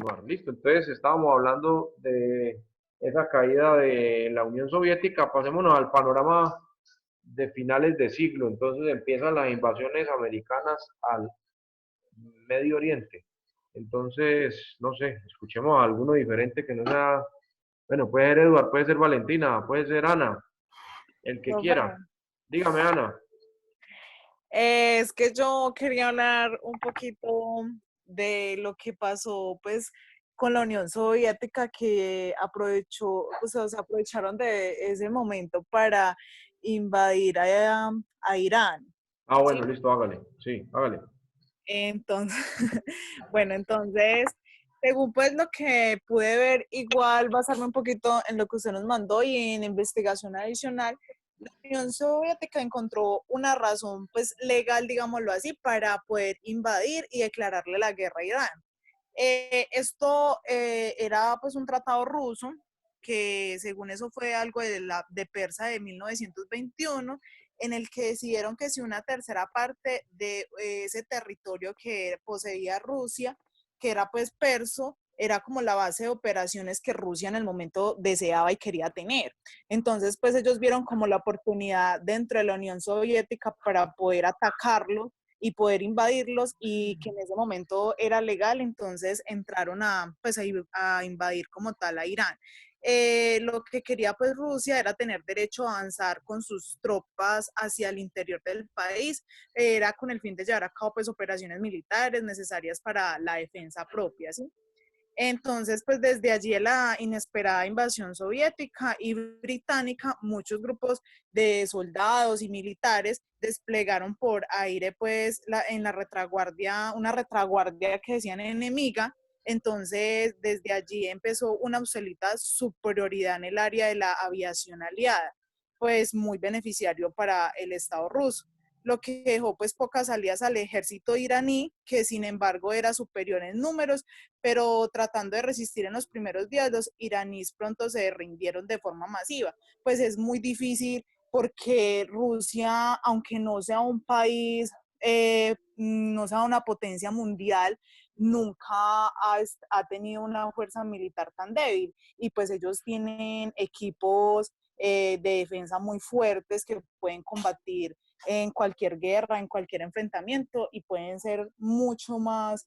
continuar. Listo, entonces estábamos hablando de esa caída de la Unión Soviética. Pasémonos al panorama de finales de siglo. Entonces empiezan las invasiones americanas al Medio Oriente. Entonces, no sé, escuchemos a alguno diferente que no sea, bueno, puede ser Eduard, puede ser Valentina, puede ser Ana, el que quiera. Bueno, Dígame, Ana. es que yo quería hablar un poquito de lo que pasó, pues, con la Unión Soviética que aprovechó, o sea, se aprovecharon de ese momento para invadir a Irán, Ah, ¿sí? bueno, listo, hágale. Sí, hágale. Entonces, bueno, entonces, según pues lo que pude ver, igual basarme un poquito en lo que usted nos mandó y en investigación adicional, la Unión Soviética encontró una razón pues legal, digámoslo así, para poder invadir y declararle la guerra a Irán. Esto era pues un tratado ruso que según eso fue algo de Persa de 1921 en el que decidieron que si una tercera parte de ese territorio que poseía Rusia, que era pues perso, era como la base de operaciones que Rusia en el momento deseaba y quería tener. Entonces, pues ellos vieron como la oportunidad dentro de la Unión Soviética para poder atacarlo y poder invadirlos y que en ese momento era legal, entonces entraron pues, a invadir como tal a Irán. Lo que quería pues Rusia era tener derecho a avanzar con sus tropas hacia el interior del país, era con el fin de llevar a cabo pues operaciones militares necesarias para la defensa propia, ¿sí? Entonces, pues desde allí la inesperada invasión soviética y británica, muchos grupos de soldados y militares desplegaron por aire, pues en la retaguardia, una retaguardia que decían enemiga. Entonces, desde allí empezó una absoluta superioridad en el área de la aviación aliada, pues muy beneficiario para el Estado ruso, lo que dejó pues pocas salidas al ejército iraní, que sin embargo era superior en números, pero tratando de resistir en los primeros días, los iraníes pronto se rindieron de forma masiva. Pues es muy difícil porque Rusia, aunque no sea un país, no sea una potencia mundial, nunca ha tenido una fuerza militar tan débil. Y pues ellos tienen equipos de defensa muy fuertes que pueden combatir en cualquier guerra, en cualquier enfrentamiento y pueden ser mucho más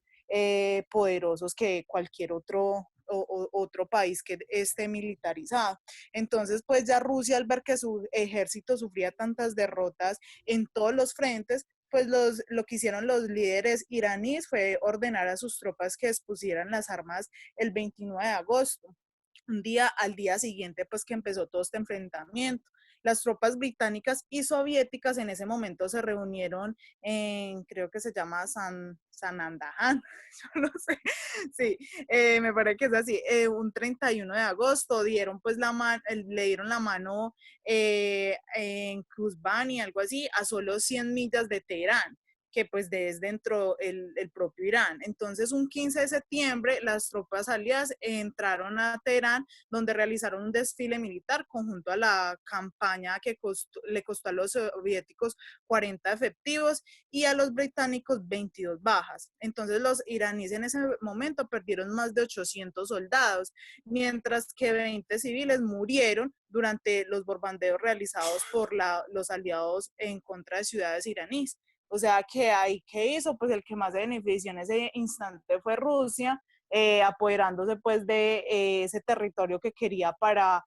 poderosos que cualquier otro país que esté militarizado. Entonces, pues ya Rusia al ver que su ejército sufría tantas derrotas en todos los frentes, pues lo que hicieron los líderes iraníes fue ordenar a sus tropas que expusieran las armas el 29 de agosto, un día al día siguiente, pues que empezó todo este enfrentamiento. Las tropas británicas y soviéticas en ese momento se reunieron en, creo que se llama Sanandahan, yo no sé, sí, me parece que es así, un 31 de agosto dieron pues le dieron la mano en Kuzbani, algo así, a solo 100 millas de Teherán, que pues es dentro el propio Irán. Entonces, un 15 de septiembre, las tropas aliadas entraron a Teherán, donde realizaron un desfile militar conjunto a la campaña que le costó a los soviéticos 40 efectivos y a los británicos 22 bajas. Entonces, los iraníes en ese momento perdieron más de 800 soldados, mientras que 20 civiles murieron durante los bombardeos realizados por los aliados en contra de ciudades iraníes. O sea que ahí, ¿qué hizo? Pues el que más se benefició en ese instante fue Rusia, apoderándose pues de ese territorio que quería para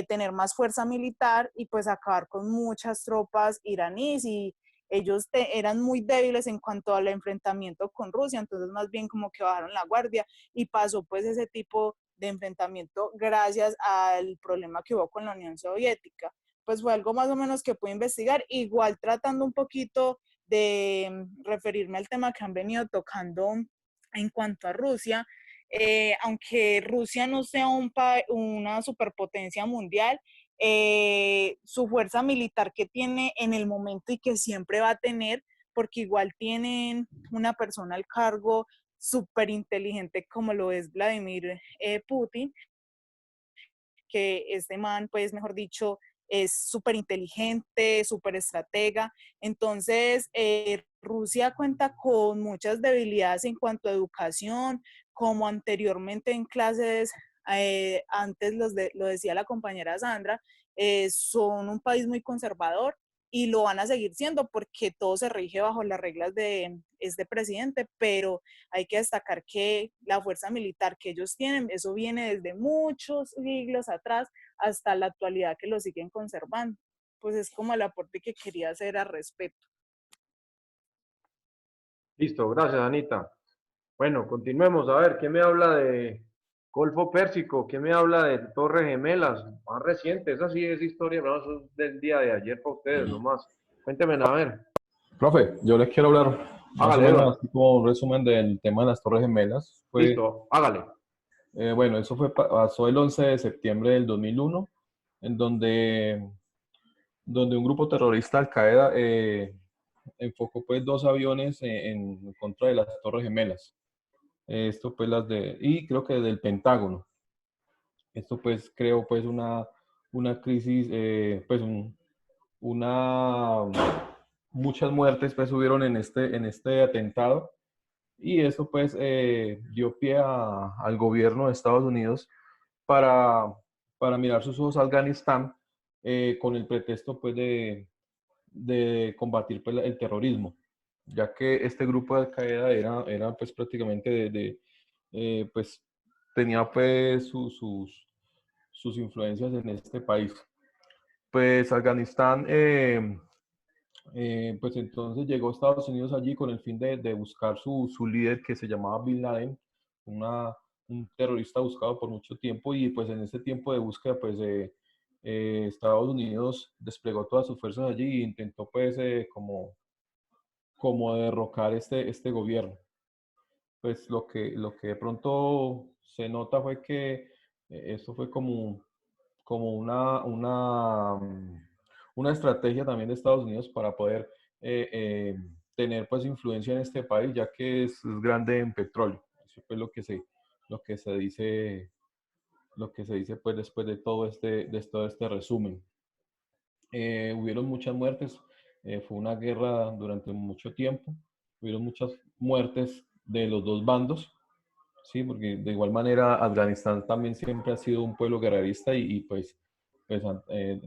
tener más fuerza militar y pues acabar con muchas tropas iraníes y ellos eran muy débiles en cuanto al enfrentamiento con Rusia, entonces más bien como que bajaron la guardia y pasó pues ese tipo de enfrentamiento gracias al problema que hubo con la Unión Soviética. Pues fue algo más o menos que pude investigar, igual tratando un poquito de referirme al tema que han venido tocando en cuanto a Rusia. Aunque Rusia no sea una superpotencia mundial, su fuerza militar que tiene en el momento y que siempre va a tener, porque igual tienen una persona al cargo súper inteligente como lo es Vladimir Putin, que este man, pues mejor dicho, es súper inteligente, súper estratega. Entonces, Rusia cuenta con muchas debilidades en cuanto a educación, como anteriormente en clases, antes lo decía la compañera Sandra, son un país muy conservador y lo van a seguir siendo porque todo se rige bajo las reglas de este presidente, pero hay que destacar que la fuerza militar que ellos tienen, eso viene desde muchos siglos atrás hasta la actualidad que lo siguen conservando. Pues es como el aporte que quería hacer al respecto. Listo, gracias, Anita. Bueno, continuemos. A ver, ¿qué me habla de Golfo Pérsico? ¿Qué me habla de Torres Gemelas? Más reciente, esa sí es historia, no, eso es del día de ayer para ustedes nomás. Cuéntenme, a ver. Profe, yo les quiero hablar más o Hágale, menos Eduardo. así como un resumen del tema de las Torres Gemelas. Listo, hágale. Bueno, eso pasó el 11 de septiembre del 2001, en donde un grupo terrorista Al Qaeda enfocó pues dos aviones en contra de las Torres Gemelas. Esto pues y creo que del Pentágono. Esto pues creó pues una crisis, una, muchas muertes pues hubieron en este atentado. Y eso pues dio pie al gobierno de Estados Unidos para, para mirar sus ojos a Afganistán con el pretexto pues de combatir pues, el terrorismo, ya que este grupo de Al Qaeda era pues prácticamente pues tenía pues sus influencias en este país. Pues Afganistán pues entonces llegó Estados Unidos allí con el fin de buscar su líder que se llamaba Bin Laden, una, un terrorista buscado por mucho tiempo y pues en ese tiempo de búsqueda pues Estados Unidos desplegó todas sus fuerzas allí e intentó pues como derrocar este gobierno. Pues lo que de pronto se nota fue que esto fue como una estrategia también de Estados Unidos para poder eh, eh, tener pues influencia en este país, ya que es grande en petróleo. Eso es lo que se dice, lo que se dice pues después de todo este resumen. Hubieron muchas muertes, fue una guerra durante mucho tiempo, hubieron muchas muertes de los dos bandos, sí, porque de igual manera Afganistán también siempre ha sido un pueblo guerrerista y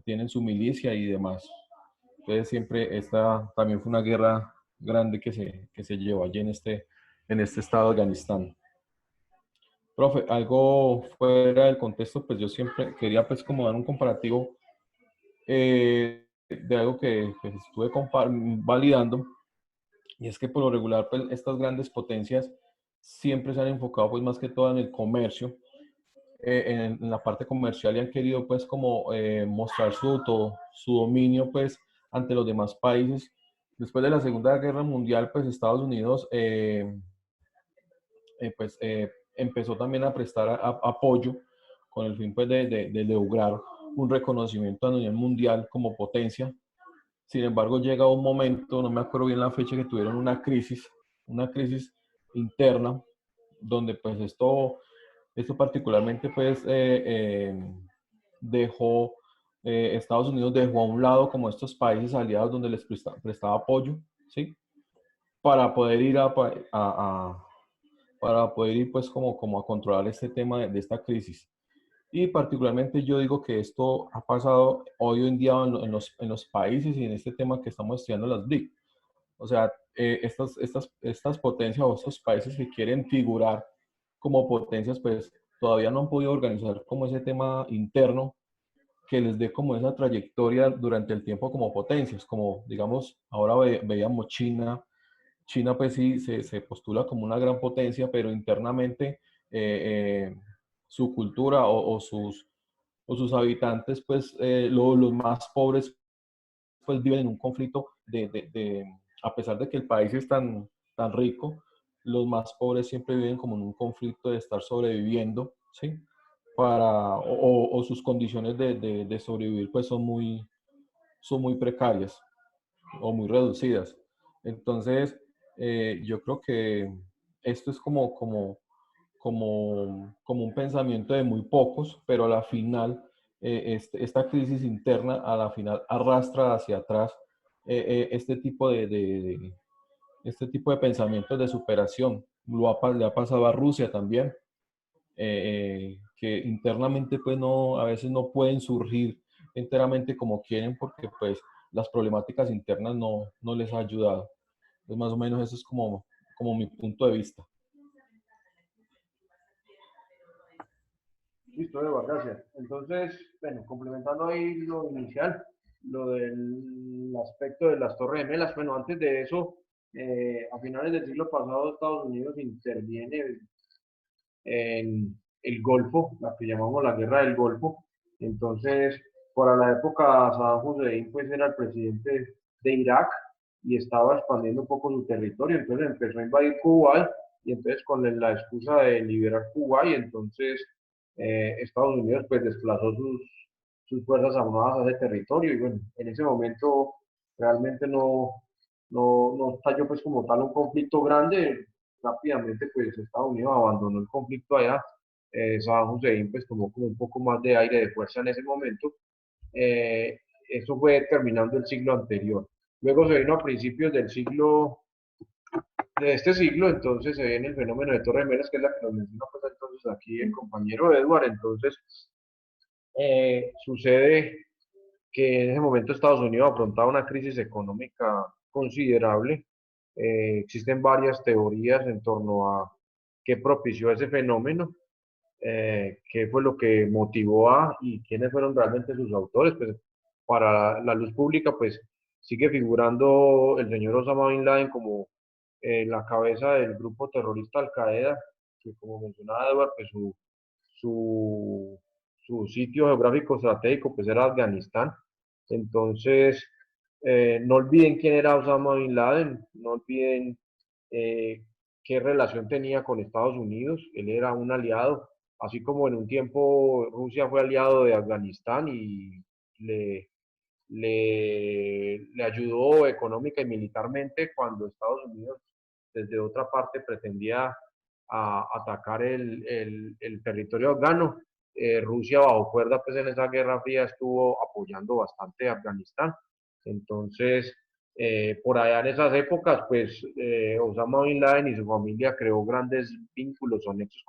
tienen su milicia y demás. Entonces siempre esta también fue una guerra grande que se llevó allí en este estado de Afganistán. Profe, algo fuera del contexto, pues yo siempre quería pues como dar un comparativo de algo que estuve validando, y es que por lo regular pues estas grandes potencias siempre se han enfocado pues más que todo en el comercio, en la parte comercial y han querido pues como mostrar su dominio pues ante los demás países. Después de la Segunda Guerra Mundial pues Estados Unidos empezó también a prestar apoyo con el fin pues de lograr un reconocimiento a nivel mundial como potencia. Sin embargo, llega un momento, no me acuerdo bien la fecha, que tuvieron una crisis interna, donde pues esto particularmente pues dejó, Estados Unidos dejó a un lado como estos países aliados donde les prestaba apoyo, ¿sí? Para poder ir para poder ir pues como a controlar este tema de esta crisis. Y particularmente yo digo que esto ha pasado hoy en día en los países y en este tema que estamos estudiando las BRIC. O sea, estas potencias o estos países que quieren figurar como potencias, pues todavía no han podido organizar como ese tema interno que les dé como esa trayectoria durante el tiempo como potencias, como digamos, ahora veíamos China pues sí se postula como una gran potencia, pero internamente su cultura o sus habitantes, pues los más pobres pues viven en un conflicto a pesar de que el país es tan rico, los más pobres siempre viven como en un conflicto de estar sobreviviendo, ¿sí? O sus condiciones de sobrevivir pues son muy precarias o muy reducidas. Entonces, yo creo que esto es como un pensamiento de muy pocos, pero a la final esta crisis interna a la final arrastra hacia atrás este tipo este tipo de pensamientos de superación. Le ha pasado a Rusia también, que internamente pues no, a veces no pueden surgir enteramente como quieren porque pues las problemáticas internas no les ha ayudado. Entonces más o menos eso es como mi punto de vista. Listo, Eva, gracias. Entonces, bueno, complementando ahí lo inicial, lo del aspecto de las Torres Gemelas, bueno, antes de eso, a finales del siglo pasado, Estados Unidos interviene en el Golfo, la que llamamos la Guerra del Golfo. Entonces, para la época, Saddam Hussein pues era el presidente de Irak y estaba expandiendo un poco su territorio, entonces empezó a invadir Kuwait y entonces con la excusa de liberar Kuwait, entonces Estados Unidos pues desplazó sus fuerzas armadas a ese territorio y bueno, en ese momento realmente no estalló pues como tal un conflicto grande, rápidamente pues Estados Unidos abandonó el conflicto allá, Saddam Hussein pues tomó como un poco más de aire de fuerza en ese momento, eh, eso fue terminando el siglo anterior. Luego se vino a principios de este siglo, entonces se viene el fenómeno de Torres Gemelas, que es la que nos menciona pues entonces aquí el compañero Edward, entonces sucede que en ese momento Estados Unidos afrontaba una crisis económica considerable. Existen varias teorías en torno a qué propició ese fenómeno, qué fue lo que motivó a y quiénes fueron realmente sus autores. Pues para la luz pública, pues sigue figurando el señor Osama Bin Laden como la cabeza del grupo terrorista Al Qaeda, que como mencionaba Edward, pues su, su sitio geográfico estratégico pues era Afganistán. Entonces, no olviden quién era Osama Bin Laden, no olviden eh, qué relación tenía con Estados Unidos. Él era un aliado, así como en un tiempo Rusia fue aliado de Afganistán y le, le ayudó económica y militarmente cuando Estados Unidos desde otra parte pretendía atacar el territorio afgano. Rusia bajo cuerda pues en esa guerra fría estuvo apoyando bastante a Afganistán. Entonces, por allá en esas épocas, pues Osama Bin Laden y su familia creó grandes vínculos o nexos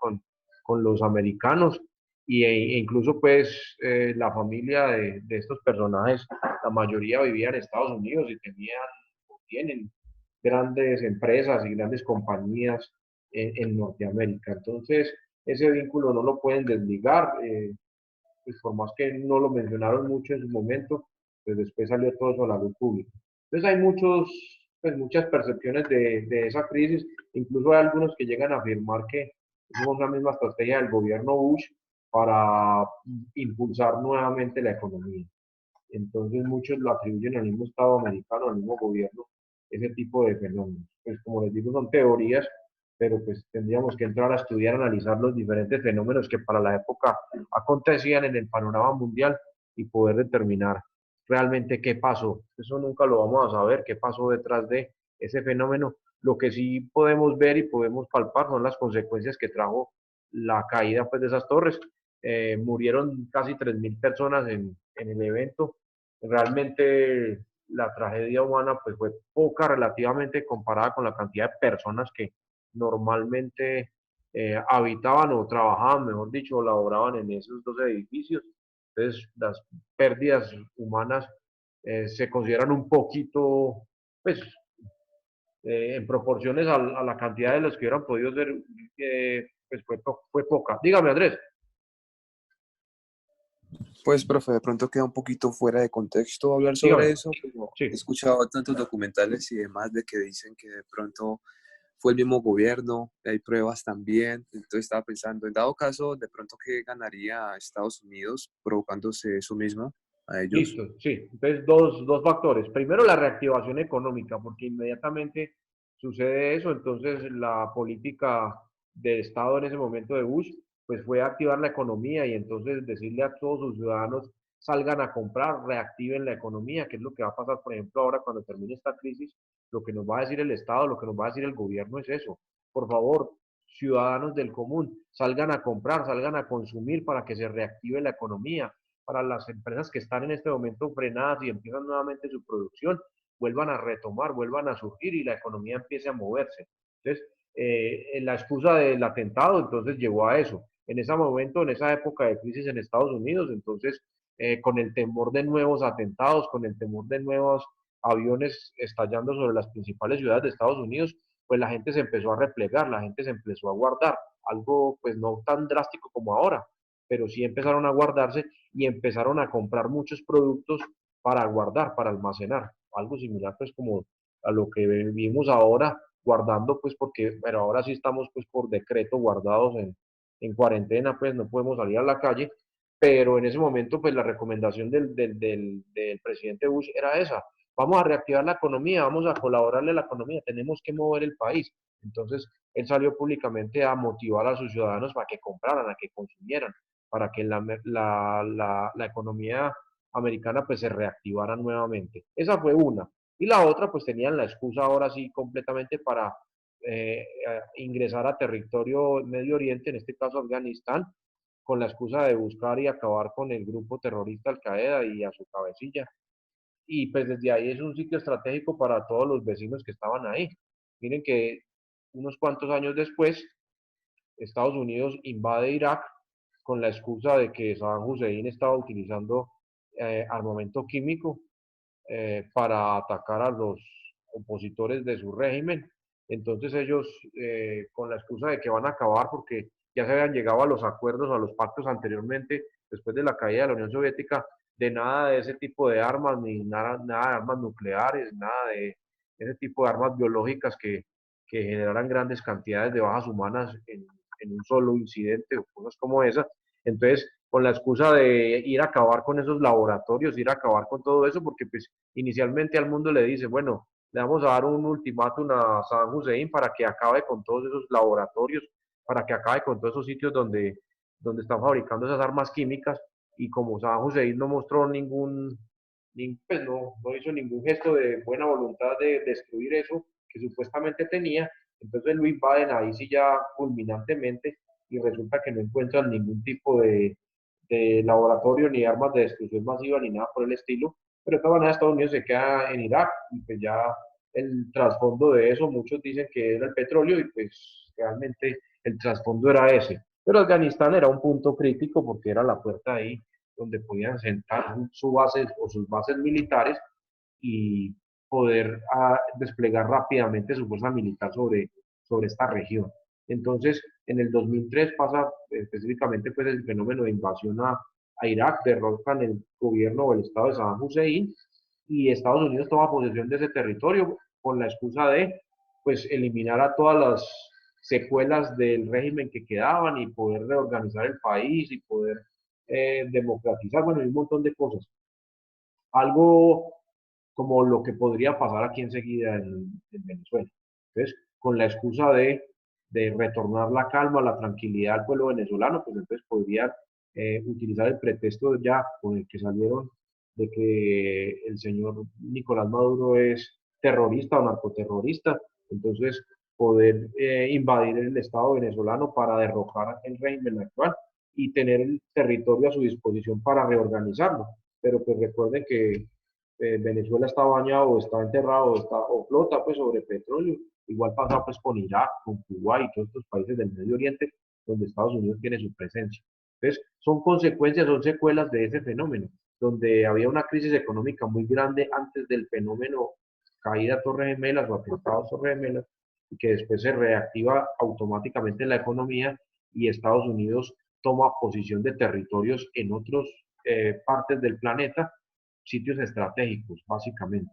con los americanos e incluso pues la familia de estos personajes, la mayoría vivía en Estados Unidos y tienen grandes empresas y grandes compañías en Norteamérica. Entonces, ese vínculo no lo pueden desligar, pues por más que no lo mencionaron mucho en su momento, pues después salió todo eso a la luz pública. Entonces hay pues muchas percepciones de esa crisis, incluso hay algunos que llegan a afirmar que es una misma estrategia del gobierno Bush para impulsar nuevamente la economía. Entonces muchos lo atribuyen al mismo Estado americano, al mismo gobierno, ese tipo de fenómenos. Pues como les digo, son teorías, pero pues tendríamos que entrar a estudiar, analizar los diferentes fenómenos que para la época acontecían en el panorama mundial y poder determinar realmente qué pasó. Eso nunca lo vamos a saber, qué pasó detrás de ese fenómeno. Lo que sí podemos ver y podemos palpar son las consecuencias que trajo la caída pues, de esas torres. Murieron casi 3.000 personas en el evento. Realmente la tragedia humana pues, fue poca relativamente comparada con la cantidad de personas que normalmente habitaban o trabajaban, mejor dicho, o laboraban en esos dos edificios. Entonces, las pérdidas humanas se consideran un poquito, pues, en proporciones a la cantidad de los que hubieran podido ser, pues fue poca. Dígame, Andrés. Pues, profe, de pronto queda un poquito fuera de contexto hablar sobre Dígame. eso, pero Sí. he escuchado tantos documentales y demás de que dicen que de pronto fue el mismo gobierno, hay pruebas también, entonces estaba pensando, en dado caso, de pronto, ¿qué ganaría Estados Unidos provocándose eso mismo a ellos? Listo, sí. Entonces, dos factores. Primero, la reactivación económica, porque inmediatamente sucede eso, entonces la política del Estado en ese momento de Bush, pues fue activar la economía y entonces decirle a todos sus ciudadanos, salgan a comprar, reactiven la economía, que es lo que va a pasar, por ejemplo, ahora cuando termine esta crisis, lo que nos va a decir el Estado, lo que nos va a decir el gobierno es eso. Por favor, ciudadanos del común, salgan a comprar, salgan a consumir para que se reactive la economía. para las empresas que están en este momento frenadas y empiezan nuevamente su producción, vuelvan a retomar, vuelvan a surgir y la economía empiece a moverse. Entonces, la excusa del atentado entonces llevó a eso. En ese momento, en esa época de crisis en Estados Unidos, entonces, con el temor de nuevos atentados, con el temor de nuevos aviones estallando sobre las principales ciudades de Estados Unidos, pues la gente se empezó a replegar, la gente se empezó a guardar, algo pues no tan drástico como ahora, pero sí empezaron a guardarse y empezaron a comprar muchos productos para guardar, para almacenar, algo similar pues como a lo que vivimos ahora, guardando pues porque, pero ahora sí estamos pues por decreto guardados en cuarentena, pues no podemos salir a la calle, pero en ese momento pues la recomendación del presidente Bush era esa, vamos a reactivar la economía, vamos a colaborarle a la economía, tenemos que mover el país. Entonces, él salió públicamente a motivar a sus ciudadanos para que compraran, a que consumieran, para que la economía americana pues se reactivara nuevamente. Esa fue una. Y la otra pues tenían la excusa ahora sí completamente para ingresar a territorio Medio Oriente, en este caso Afganistán, con la excusa de buscar y acabar con el grupo terrorista Al Qaeda y a su cabecilla, y pues desde ahí es un sitio estratégico para todos los vecinos que estaban ahí. Miren que unos cuantos años después, Estados Unidos invade Irak con la excusa de que Saddam Hussein estaba utilizando armamento químico para atacar a los opositores de su régimen. Entonces ellos, con la excusa de que van a acabar porque ya se habían llegado a los acuerdos, a los pactos anteriormente, después de la caída de la Unión Soviética, de nada de ese tipo de armas, ni nada de armas nucleares, nada de ese tipo de armas biológicas que generaran grandes cantidades de bajas humanas en un solo incidente o cosas como esas. Entonces, con la excusa de ir a acabar con esos laboratorios, ir a acabar con todo eso, porque pues inicialmente al mundo le dice, bueno, le vamos a dar un ultimátum a Saddam Hussein para que acabe con todos esos laboratorios, para que acabe con todos esos sitios donde están fabricando esas armas químicas, y como Saddam Hussein no mostró pues no hizo ningún gesto de buena voluntad de destruir eso que supuestamente tenía, entonces lo invaden ahí sí ya fulminantemente y resulta que no encuentran ningún tipo de laboratorio ni armas de destrucción masiva ni nada por el estilo, pero de todas maneras Estados Unidos se queda en Irak y pues ya el trasfondo de eso, muchos dicen que era el petróleo y pues realmente el trasfondo era ese. Pero Afganistán era un punto crítico porque era la puerta ahí donde podían sentar su base o sus bases militares y poder desplegar rápidamente su fuerza militar sobre esta región. Entonces, en el 2003 pasa específicamente pues, el fenómeno de invasión a Irak, derrocan el gobierno o el estado de Saddam Hussein y Estados Unidos toma posesión de ese territorio con la excusa de pues, eliminar a todas las secuelas del régimen que quedaban y poder reorganizar el país y poder democratizar, bueno, y un montón de cosas. Algo como lo que podría pasar aquí enseguida en Venezuela. Entonces, con la excusa de retornar la calma, la tranquilidad al pueblo venezolano, pues entonces podrían utilizar el pretexto ya con el que salieron de que el señor Nicolás Maduro es terrorista o narcoterrorista, entonces poder invadir el Estado venezolano para derrocar el régimen actual y tener el territorio a su disposición para reorganizarlo. Pero pues recuerden que Venezuela está bañado o está enterrado o flota pues sobre petróleo. Igual pasa pues con Irak, con Cuba y todos estos países del Medio Oriente donde Estados Unidos tiene su presencia. Entonces, son consecuencias, son secuelas de ese fenómeno, donde había una crisis económica muy grande antes del fenómeno caída Torre Gemelas o atentados Torre Gemelas, y que después se reactiva automáticamente la economía y Estados Unidos toma posición de territorios en otras partes del planeta, sitios estratégicos, básicamente.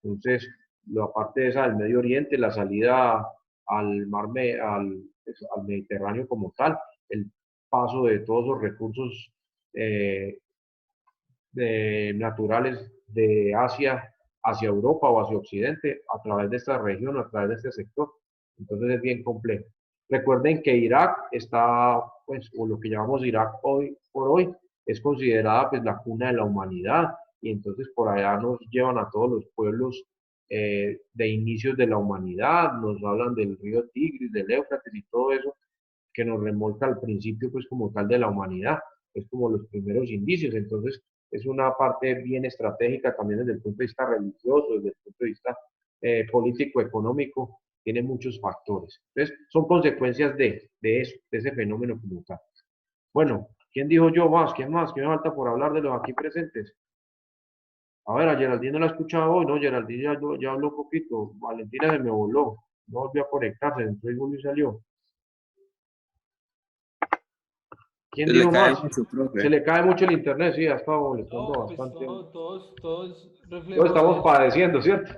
Entonces, la parte de esa del Medio Oriente, la salida al mar, al Mediterráneo como tal, el paso de todos los recursos naturales de Asia hacia Europa o hacia Occidente a través de esta región, a través de este sector. Entonces es bien complejo. Recuerden que Irak está, pues, o lo que llamamos Irak hoy por hoy, es considerada pues la cuna de la humanidad y entonces por allá nos llevan a todos los pueblos de inicios de la humanidad, nos hablan del río Tigris, del Éufrates y todo eso que nos remonta al principio pues como tal de la humanidad. es como los primeros indicios. Entonces, es una parte bien estratégica también desde el punto de vista religioso, desde el punto de vista político, económico, tiene muchos factores. Entonces, son consecuencias de eso, de ese fenómeno como tal. Bueno, ¿quién dijo yo más? ¿Quién más? ¿Quién me falta por hablar de los aquí presentes? A ver, a Geraldine no la he escuchado hoy, ¿no? Geraldine ya habló un poquito. Valentina se me voló, no volvió a conectarse, entonces volvió y salió. ¿Quién Se le dijo cae más? mucho, Se profe. le cae mucho el internet, sí, ha estado molestando No, pues bastante. todos Todos reflejo estamos de eso. padeciendo, ¿cierto?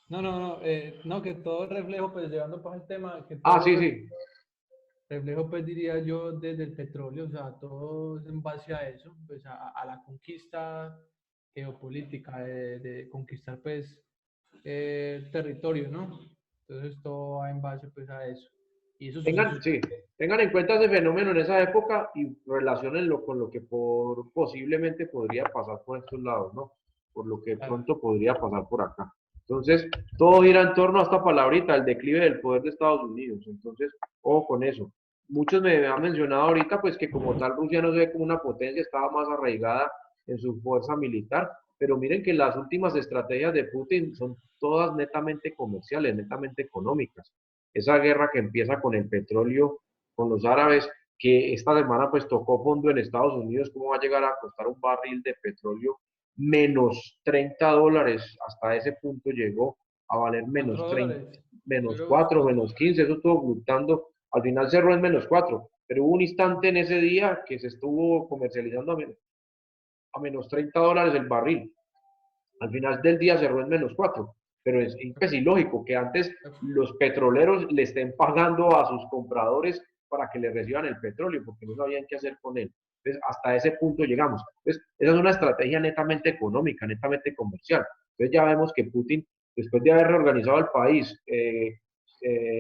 No, que todo reflejo, pues llevando pues el tema, que Ah, todo sí, sí. reflejo, pues diría yo, desde el petróleo, o sea, todo es en base a eso, pues a la conquista geopolítica, de conquistar pues territorio, ¿no? Entonces todo va en base pues a eso. Y esos Tengan, sucesos sí, tengan en cuenta ese fenómeno en esa época y relacionenlo con lo que posiblemente podría pasar por estos lados, ¿no? Por lo que claro, pronto podría pasar por acá. Entonces, todo gira en torno a esta palabrita, el declive del poder de Estados Unidos. Entonces, ojo con eso. Muchos me han mencionado ahorita, pues que como tal Rusia no se ve como una potencia, estaba más arraigada en su fuerza militar, pero miren que las últimas estrategias de Putin son todas netamente comerciales, netamente económicas. Esa guerra que empieza con el petróleo, con los árabes, que esta semana pues tocó fondo en Estados Unidos, cómo va a llegar a costar un barril de petróleo menos $30, hasta ese punto llegó a valer menos 30, $4, menos creo que 4, menos $4. 15, eso estuvo fluctuando, al final cerró en menos 4, pero hubo un instante en ese día que se estuvo comercializando a menos $30 el barril, al final del día cerró en menos 4, pero es pues, ilógico que antes los petroleros le estén pagando a sus compradores para que le reciban el petróleo, porque no sabían qué hacer con él. Entonces, hasta ese punto llegamos. Entonces, esa es una estrategia netamente económica, netamente comercial. Entonces, ya vemos que Putin, después de haber reorganizado el país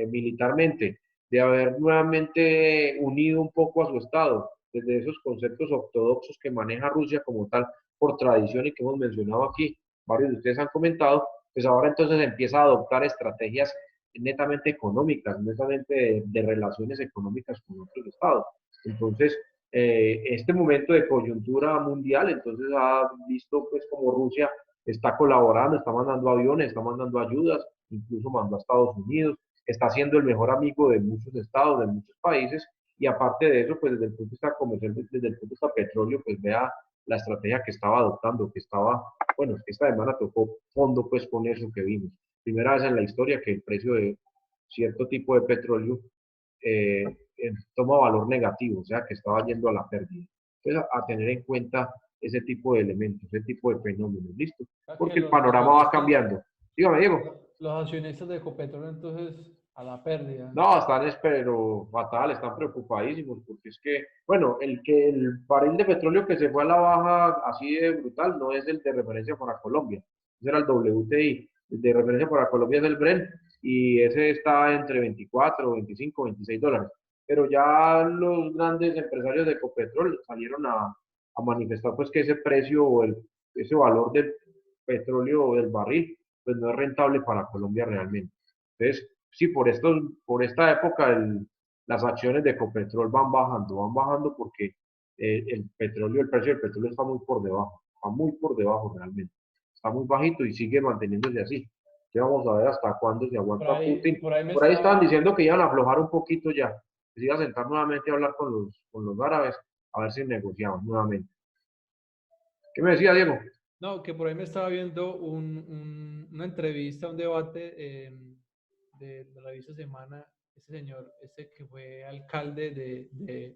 militarmente, de haber nuevamente unido un poco a su Estado, desde esos conceptos ortodoxos que maneja Rusia como tal, por tradición y que hemos mencionado aquí, varios de ustedes han comentado, pues ahora entonces empieza a adoptar estrategias netamente económicas, netamente de relaciones económicas con otros estados. Entonces, este momento de coyuntura mundial, entonces ha visto pues como Rusia está colaborando, está mandando aviones, está mandando ayudas, incluso mandó a Estados Unidos, está siendo el mejor amigo de muchos estados, de muchos países, y aparte de eso, pues desde el punto de vista comercial, desde el punto de vista petróleo, pues vea la estrategia que estaba adoptando, que estaba, bueno, esta semana tocó fondo pues con eso que vimos. Primera vez en la historia que el precio de cierto tipo de petróleo eh, toma valor negativo, o sea que estaba yendo a la pérdida. Entonces, a tener en cuenta ese tipo de elementos, ese tipo de fenómenos, ¿listo? Que Porque el los panorama va accionistas, cambiando. Dígame, Diego. los accionistas de Ecopetrol entonces a la pérdida. No, están, pero fatal, están preocupadísimos, porque es que, bueno, el barril de petróleo que se fue a la baja así de brutal no es el de referencia para Colombia, ese era el WTI, el de referencia para Colombia es el Brent, y ese está entre 24, 25, $26. Pero ya los grandes empresarios de Ecopetrol salieron a manifestar pues que ese precio o ese valor del petróleo o del barril, pues no es rentable para Colombia realmente. Entonces, sí, por esta época las acciones de Ecopetrol van bajando porque el petróleo, el precio del petróleo está muy por debajo realmente, está muy bajito y sigue manteniéndose así. Ya vamos a ver hasta cuándo se aguanta Putin. Por ahí me Por ahí estaban estaba, diciendo que iban a aflojar un poquito ya, que se iba a sentar nuevamente a hablar con los árabes, a ver si negociaban nuevamente. ¿Qué me decía Diego? no, que por ahí me estaba viendo una entrevista, un debate de la revista Semana, este señor, este que fue alcalde de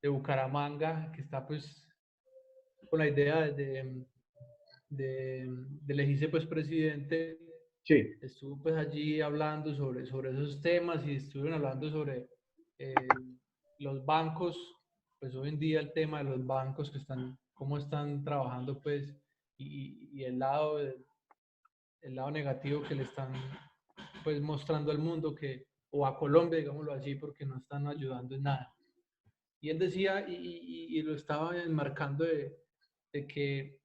Bucaramanga, que está pues con la idea de elegirse pues presidente, Sí, estuvo pues allí hablando sobre esos temas y estuvieron hablando sobre eh, los bancos, pues hoy en día el tema de los bancos que están, cómo están trabajando pues y el lado negativo que le están pues mostrando al mundo que, o a Colombia, digámoslo así, porque no están ayudando en nada. Y él decía, y lo estaba enmarcando de que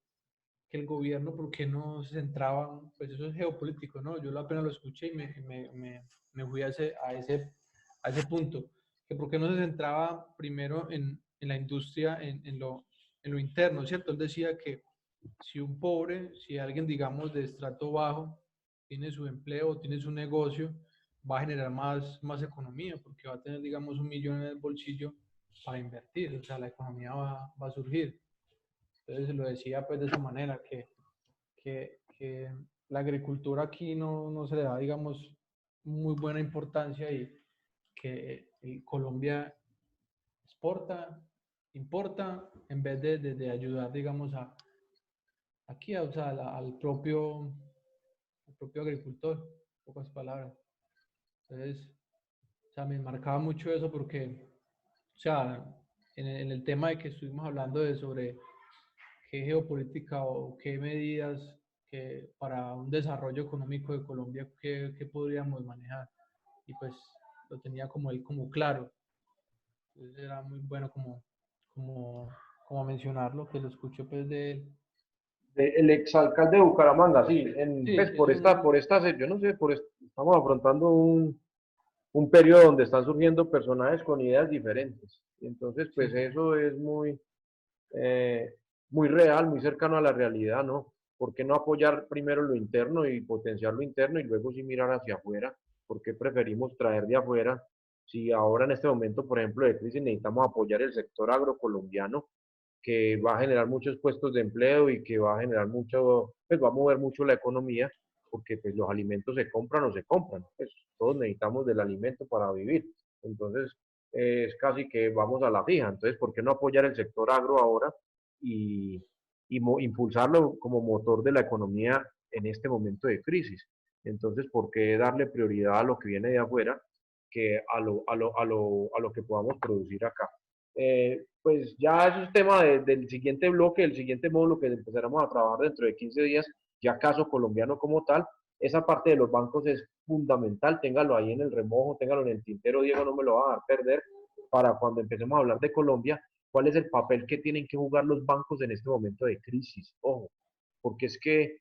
el gobierno, ¿por qué no se centraba? Pues eso es geopolítico, ¿no? Yo apenas lo escuché y me fui a ese punto, que por qué no se centraba primero en la industria, en lo interno, ¿cierto? Él decía que si un pobre, si alguien, digamos, de estrato bajo, tiene su empleo, tiene su negocio, va a generar más economía, porque va a tener, digamos, 1 millón en el bolsillo para invertir, o sea, la economía va a surgir. Entonces, lo decía pues de esa manera, que la agricultura aquí no se le da, digamos, muy buena importancia y que Colombia exporta, importa, en vez de ayudar, digamos, aquí, o sea, al propio agricultor, en pocas palabras. Entonces, o sea, me marcaba mucho eso porque, o sea, en el tema de que estuvimos hablando de sobre qué geopolítica o qué medidas que para un desarrollo económico de Colombia, qué podríamos manejar. Y pues lo tenía como él como claro. Entonces era muy bueno como, como mencionarlo, que lo escuché pues de él. El exalcalde de Bucaramanga, sí, Sí, pues es un, yo no sé, estamos afrontando un periodo donde están surgiendo personajes con ideas diferentes. Y entonces, sí, pues eso es eh, muy real, muy cercano a la realidad, ¿no? ¿Por qué no apoyar primero lo interno y potenciar lo interno y luego sí mirar hacia afuera? ¿Por qué preferimos traer de afuera? Si ahora en este momento, por ejemplo, de crisis necesitamos apoyar el sector agrocolombiano, que va a generar muchos puestos de empleo y que va a generar mucho, pues va a mover mucho la economía, porque pues los alimentos se compran o se compran, pues todos necesitamos del alimento para vivir. Entonces, es casi que vamos a la fija. Entonces, ¿por qué no apoyar el sector agro ahora y, impulsarlo como motor de la economía en este momento de crisis? Entonces, ¿por qué darle prioridad a lo que viene de afuera que a lo que podamos producir acá? Pues ya eso es tema del siguiente bloque, del siguiente módulo que empezaremos a trabajar dentro de 15 días, ya caso colombiano como tal. Esa parte de los bancos es fundamental, téngalo ahí en el remojo, téngalo en el tintero, Diego, no me lo va a dejar perder, para cuando empecemos a hablar de Colombia, cuál es el papel que tienen que jugar los bancos en este momento de crisis. Ojo, porque es que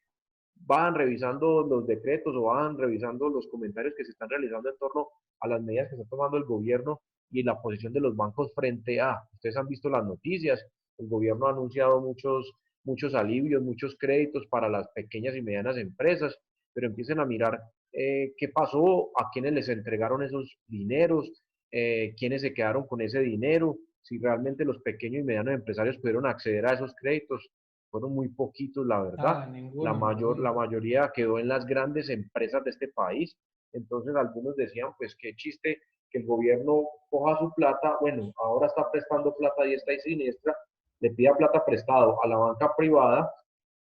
van revisando los decretos o van revisando los comentarios que se están realizando en torno a las medidas que está tomando el gobierno y la posición de los bancos frente a, ustedes han visto las noticias, el gobierno ha anunciado muchos alivios, muchos créditos para las pequeñas y medianas empresas, pero empiecen a mirar qué pasó, a quiénes les entregaron esos dineros, quiénes se quedaron con ese dinero, si realmente los pequeños y medianos empresarios pudieron acceder a esos créditos. Fueron muy poquitos, la verdad. nada, ninguno, La ninguno. mayoría quedó en las grandes empresas de este país. Entonces algunos decían, pues qué chiste que el gobierno coja su plata, bueno, ahora está prestando plata diestra y siniestra, le pida plata prestado a la banca privada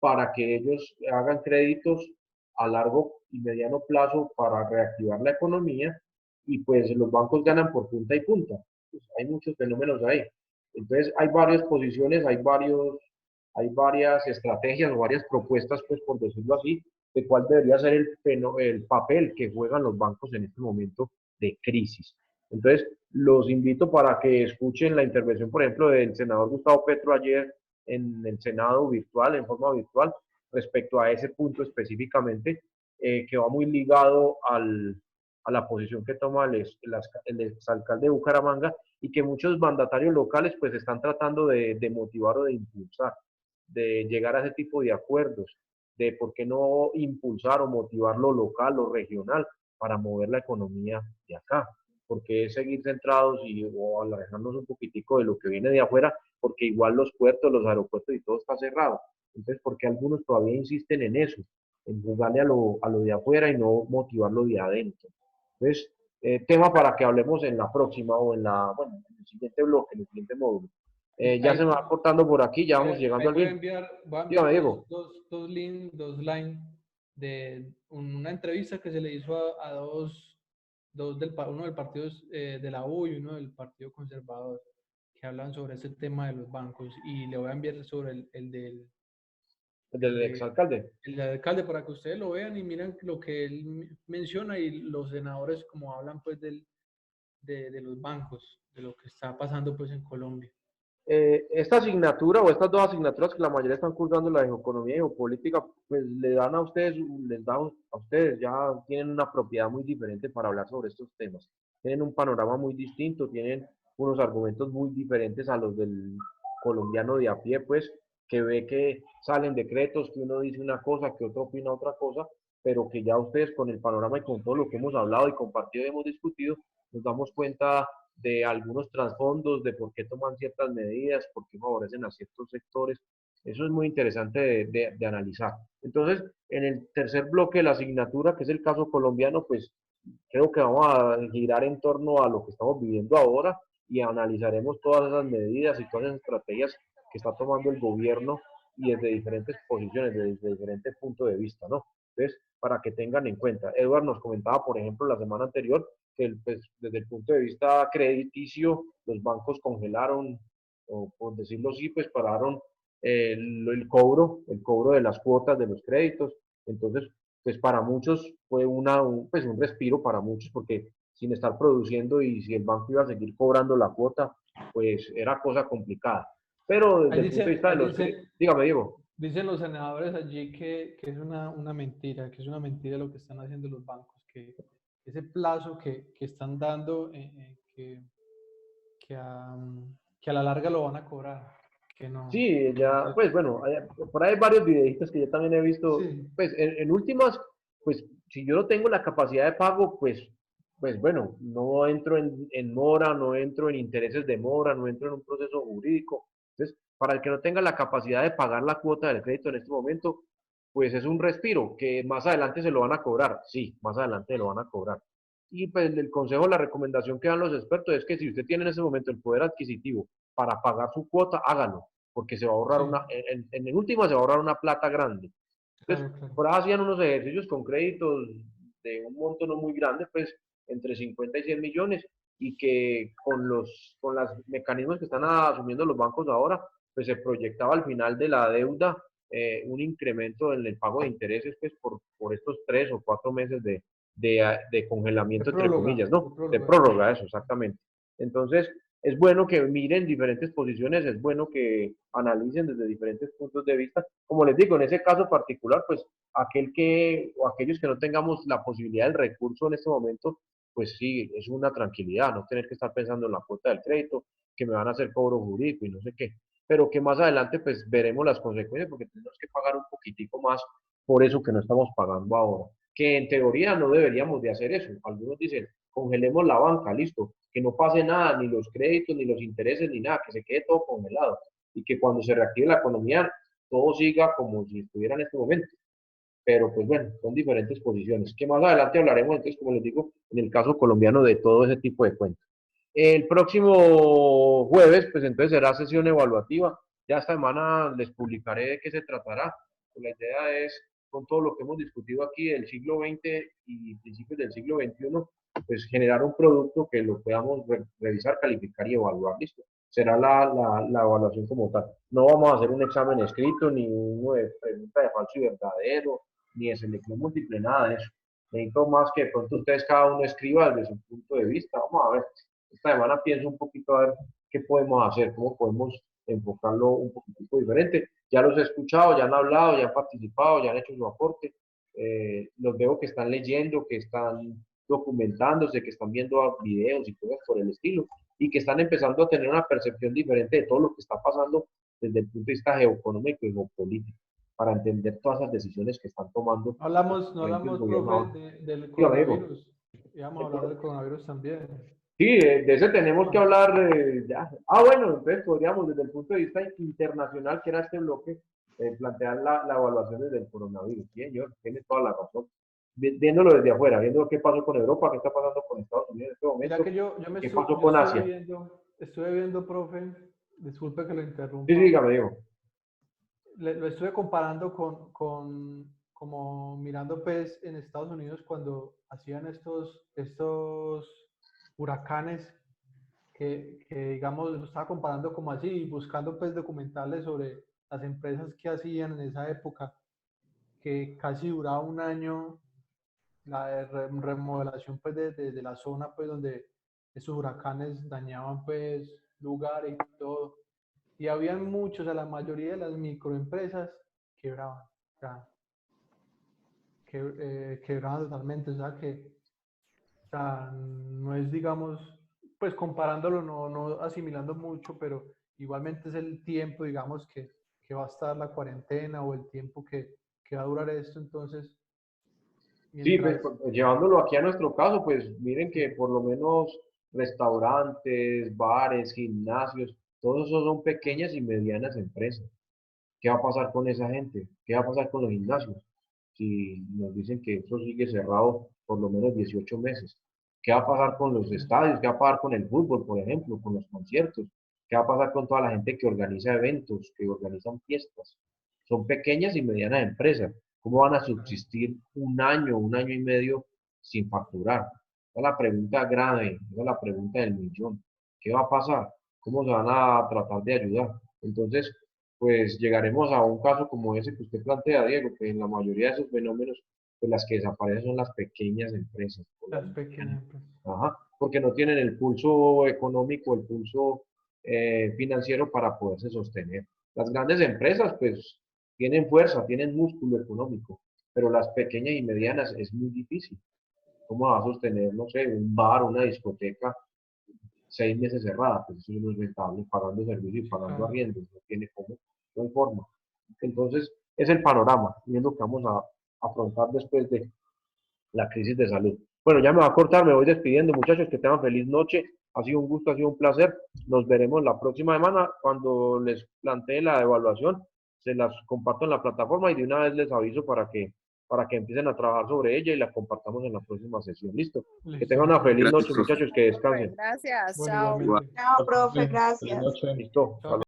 para que ellos hagan créditos a largo y mediano plazo para reactivar la economía y pues los bancos ganan por punta y punta. Pues hay muchos fenómenos ahí. Entonces hay varias posiciones, hay varias estrategias o varias propuestas, pues por decirlo así, de cuál debería ser el papel que juegan los bancos en este momento de crisis. Entonces, los invito para que escuchen la intervención, por ejemplo, del senador Gustavo Petro ayer en el Senado virtual, en forma virtual, respecto a ese punto específicamente, que va muy ligado a la posición que toma el exalcalde de Bucaramanga y que muchos mandatarios locales pues están tratando de motivar o de impulsar, de llegar a ese tipo de acuerdos, de por qué no impulsar o motivar lo local, lo regional, para mover la economía de acá. Porque es seguir centrados o alejarnos un poquitico de lo que viene de afuera, porque igual los puertos, los aeropuertos y todo está cerrado. Entonces, porque algunos todavía insisten en eso, en jugarle a lo de afuera y no motivarlo de adentro. Entonces, tema para que hablemos en la próxima o bueno, en el siguiente bloque, en el siguiente módulo. Ya se me va Ahí, cortando por aquí, ya vamos llegando ahí al fin. voy a enviar Dígame, Diego. dos links, dos lines de una entrevista que se le hizo a dos uno del partido de la U y uno del Partido Conservador, que hablan sobre ese tema de los bancos. Y le voy a enviar sobre el Del de, exalcalde. el del alcalde para que ustedes lo vean y miren lo que él menciona y los senadores como hablan pues de los bancos, de lo que está pasando pues en Colombia. Esta asignatura o estas dos asignaturas que la mayoría están cursando, la de economía y geopolítica, pues le dan a ustedes, les dan a ustedes, ya tienen una propiedad muy diferente para hablar sobre estos temas. Tienen un panorama muy distinto, tienen unos argumentos muy diferentes a los del colombiano de a pie, pues, que ve que salen decretos, que uno dice una cosa, que otro opina otra cosa, pero que ya ustedes con el panorama y con todo lo que hemos hablado y compartido y hemos discutido, nos damos cuenta de algunos trasfondos, de por qué toman ciertas medidas, por qué favorecen a ciertos sectores. Eso es muy interesante de analizar. Entonces, en el tercer bloque de la asignatura, que es el caso colombiano, pues creo que vamos a girar en torno a lo que estamos viviendo ahora y analizaremos todas esas medidas y todas esas estrategias que está tomando el gobierno y desde diferentes posiciones, desde diferentes puntos de vista, ¿no? Entonces, para que tengan en cuenta. Edward nos comentaba, por ejemplo, la semana anterior, que pues, desde el punto de vista crediticio, los bancos congelaron, o por decirlo así, pues pararon el cobro de las cuotas de los créditos. Entonces, pues para muchos fue pues un respiro para muchos, porque sin estar produciendo y si el banco iba a seguir cobrando la cuota, pues era cosa complicada. Pero desde Ahí el punto de dicen, vista de ahí los... dicen, Dígame, Diego. dicen los senadores allí que es una mentira, que es una mentira lo que están haciendo los bancos, que ese plazo que están dando, que, a, que a la larga lo van a cobrar, que no, Sí, que no es ya, cierto. pues bueno, por ahí hay varios videitos que yo también he visto, Sí, pues en últimas, pues si yo no tengo la capacidad de pago, pues bueno, no entro en mora, no entro en intereses de mora, no entro en un proceso jurídico. Entonces, para el que no tenga la capacidad de pagar la cuota del crédito en este momento, pues es un respiro, que más adelante se lo van a cobrar, sí, más adelante lo van a cobrar. Y pues el consejo, la recomendación que dan los expertos es que si usted tiene en ese momento el poder adquisitivo para pagar su cuota, hágalo porque se va a ahorrar sí, en última se va a ahorrar una plata grande. Entonces, claro, claro. por ahí hacían unos ejercicios con créditos de un monto no muy grande, pues entre 50 y 100 millones, y que con los mecanismos que están asumiendo los bancos ahora, pues se proyectaba al final de la deuda un incremento en el pago de intereses, pues por estos 3 o 4 meses de congelamiento, entre comillas, De ¿no? De próloga, sí. prórroga, eso, exactamente. Entonces, es bueno que miren diferentes posiciones, es bueno que analicen desde diferentes puntos de vista. Como les digo, en ese caso particular, pues aquellos que no tengamos la posibilidad del recurso en este momento, pues sí, es una tranquilidad, no tener que estar pensando en la cuota del crédito, que me van a hacer cobro jurídico y no sé qué. Pero que más adelante, pues veremos las consecuencias, porque tenemos que pagar un poquitico más por eso que no estamos pagando ahora. Que en teoría no deberíamos de hacer eso. Algunos dicen, congelemos la banca, listo, que no pase nada, ni los créditos, ni los intereses, ni nada, que se quede todo congelado y que cuando se reactive la economía todo siga como si estuviera en este momento. Pero pues bueno, son diferentes posiciones, que más adelante hablaremos entonces, como les digo, en el caso colombiano de todo ese tipo de cuentas. El próximo jueves, pues entonces será sesión evaluativa. Ya esta semana les publicaré de qué se tratará. La idea es, con todo lo que hemos discutido aquí del siglo XX y principios del siglo XXI, pues generar un producto que lo podamos revisar, calificar y evaluar. Listo. Será la evaluación como tal. No vamos a hacer un examen escrito, ni uno de pregunta de falso y verdadero, ni de selección múltiple, nada de eso. Necesito más que de pronto ustedes cada uno escriba desde su punto de vista. Vamos a ver esta semana pienso un poquito a ver qué podemos hacer, cómo podemos enfocarlo un poquito diferente. Ya los he escuchado, ya han hablado, ya han participado, ya han hecho su aporte. Los veo que están leyendo, que están documentándose, que están viendo videos y cosas por el estilo, y que están empezando a tener una percepción diferente de todo lo que está pasando desde el punto de vista geoeconómico y geopolítico, para entender todas las decisiones que están tomando los No diferentes hablamos, gobiernos profe, ahora. del Dígame, digo. coronavirus. Íbamos a hablar del coronavirus también. Sí, de ese tenemos que Tema. hablar ya. Bueno, entonces podríamos desde el punto de vista internacional, que era este bloque, plantear la evaluación desde el coronavirus. Bien, yo tiene toda la razón. Viéndolo desde afuera, viendo qué pasó con Europa, qué está pasando con Estados Unidos en este Mira momento, que qué pasó yo con Asia. estuve viendo, profe, disculpe que lo Sí, sí, interrumpa, dígame, digo. lo estuve comparando como mirando pues en Estados Unidos cuando hacían estos huracanes que digamos lo estaba comparando como así y buscando pues documentales sobre las empresas que hacían en esa época que casi duraba un año la remodelación pues de la zona pues donde esos huracanes dañaban pues lugares y todo. Y habían muchos, o sea, la mayoría de las microempresas quebraban, o sea, quebraban totalmente, o sea, no es, digamos, pues comparándolo, no asimilando mucho, pero igualmente es el tiempo, digamos, que va a estar la cuarentena o el tiempo que va a durar esto. Entonces, Sí, pues, mientras... llevándolo aquí a nuestro caso, pues miren que por lo menos restaurantes, bares, gimnasios, todos esos son pequeñas y medianas empresas. ¿Qué va a pasar con esa gente? ¿Qué va a pasar con los gimnasios? Si nos dicen que eso sigue cerrado por lo menos 18 meses. ¿Qué va a pasar con los estadios? ¿Qué va a pasar con el fútbol, por ejemplo, con los conciertos? ¿Qué va a pasar con toda la gente que organiza eventos, que organizan fiestas? Son pequeñas y medianas empresas. ¿Cómo van a subsistir un año y medio sin facturar? Esa es la pregunta grave, esa es la pregunta del millón. ¿Qué va a pasar? ¿Cómo se van a tratar de ayudar? Entonces, pues llegaremos a un caso como ese que usted plantea, Diego, que en la mayoría de esos fenómenos, pues las que desaparecen son las pequeñas empresas. Las pequeñas empresas. Ajá, porque no tienen el pulso económico, el pulso financiero para poderse sostener. Las grandes empresas, pues, tienen fuerza, tienen músculo económico, pero las pequeñas y medianas es muy difícil. ¿Cómo va a sostener, no sé, un bar, una discoteca 6 meses cerrada? Pues eso no es rentable, pagando servicios y pagando Claro. arriendos, no tiene cómo, no hay forma. Entonces, es el panorama y es lo que vamos a afrontar después de la crisis de salud. Bueno, ya me va a cortar, me voy despidiendo, muchachos, que tengan feliz noche. Ha sido un gusto, ha sido un placer. Nos veremos la próxima semana cuando les plantee la evaluación. Se las comparto en la plataforma y de una vez les aviso para que empiecen a trabajar sobre ella y la compartamos en la próxima sesión. Listo. Que Listo, tengan una listo. feliz Gracias, noche, profe. muchachos, que Profe, descansen. gracias, Bueno, chao. Igual. igualmente. Chao, profe, Feliz gracias. noche. Listo. Chao.